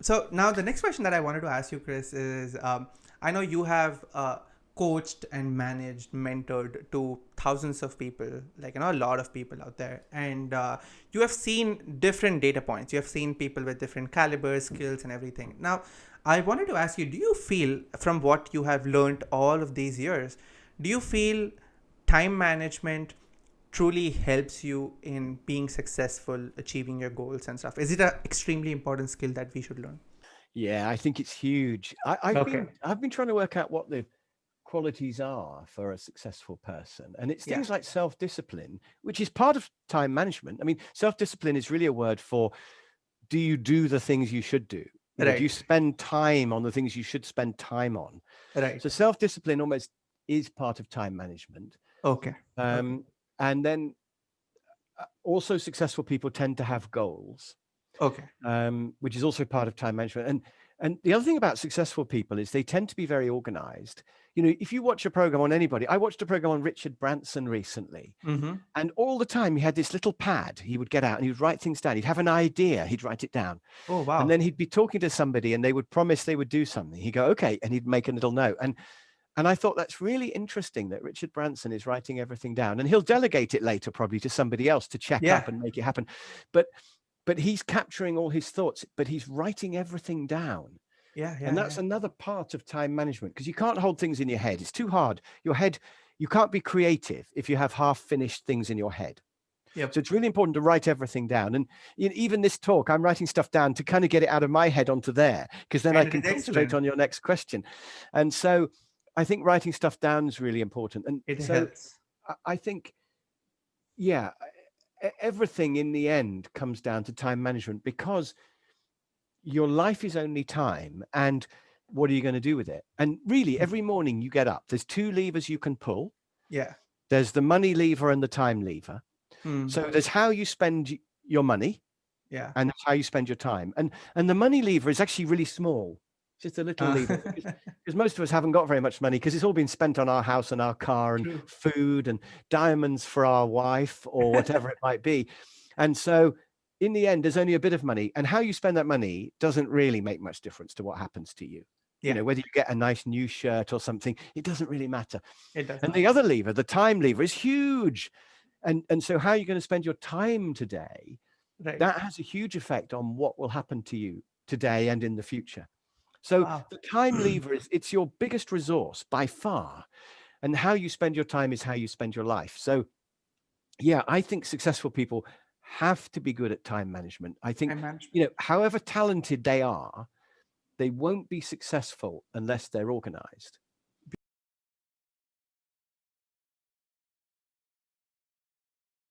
So now the next question that I wanted to ask you, Chris, is I know you have coached and managed, mentored to thousands of people, like a lot of people out there, and you have seen different data points. You have seen people with different calibers, skills, and everything. Now, I wanted to ask you: do you feel, from what you have learned all of these years, do you feel time management truly helps you in being successful, achieving your goals and stuff? Is it an extremely important skill that we should learn? Yeah, I think it's huge. I've Okay. been trying to work out what the qualities are for a successful person, and it's Yeah. things like self-discipline, which is part of time management. I mean, self-discipline is really a word for, do you do the things you should do? Do you Right. spend time on the things you should spend time on? Right. So self-discipline almost is part of time management. Okay. Okay. Um, and then also successful people tend to have goals, Okay. which is also part of time management. And the other thing about successful people is they tend to be very organized. If you watch a program on anybody, I watched a program on Richard Branson recently, Mm-hmm. and all the time he had this little pad he would get out and he would write things down. He'd have an idea, he'd write it down. Oh, And wow. then he'd be talking to somebody and they would promise they would do something. He'd go, okay. And he'd make a little note. And I thought that's really interesting that Richard Branson is writing everything down, and he'll delegate it later probably to somebody else to check Yeah. up and make it happen. But but he's capturing all his thoughts, but he's writing everything down. Yeah. And Yeah. that's Yeah. another part of time management, because you can't hold things in your head. It's too hard. Your head, you can't be creative if you have half finished things in your head. Yep. So it's really important to write everything down. And even this talk, I'm writing stuff down to kind of get it out of my head onto there, because then I And it can is concentrate excellent. on your next question. And so I think writing stuff down is really important. And It so helps. I think, yeah, everything in the end comes down to time management, because your life is only time. And what are you going to do with it? And really, every morning you get up, there's two levers you can pull. Yeah. There's the money lever and the time lever. Hmm. So there's how you spend your money, Yeah. and that's how you spend your time. And the money lever is actually really small, just a little Uh, lever, because most of us haven't got very much money, because it's all been spent on our house and our car and True. food and diamonds for our wife or whatever it might be. And so in the end, there's only a bit of money, and how you spend that money doesn't really make much difference to what happens to you. Yeah. Whether you get a nice new shirt or something, it doesn't really matter. It does And not. the other lever, the time lever, is huge. And so how are you going to spend your time today? Right. That has a huge effect on what will happen to you today and in the future. So Wow. the time lever it's your biggest resource by far. And how you spend your time is how you spend your life. So yeah, I think successful people have to be good at time management. I think, Time management. however talented they are, they won't be successful unless they're organized.